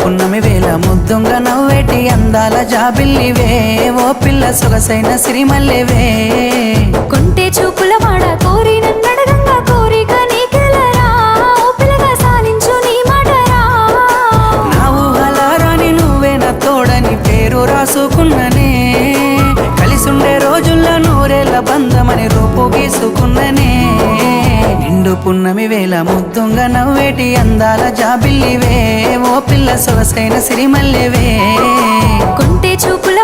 పున్నమి వేళ ముద్దుంగా నవ్వేటి అందాల జాబిల్లివే ఓ పిల్ల సొగసైన సిరిమల్లెవే కొంటే చూపుల వాడ కోరి నన్నడగంగా కోరిక నీకెలరా ఓ పిల్లగా సాలించు నీ మాటరా నా ఊహల రాని నువ్వే నా తోడని పేరు రాసుకున్ననే కలిసుండే రోజుల్లో నూరేళ్ల బంధమని రూపు గీసుకున్ననే నిండు పున్నమి వేళ ముద్దుంగా నవ్వేటి అందాల జాబిల్లివే ఓ పిల్ల సొగసైన సిరిమల్లెవే కొంటే చూపుల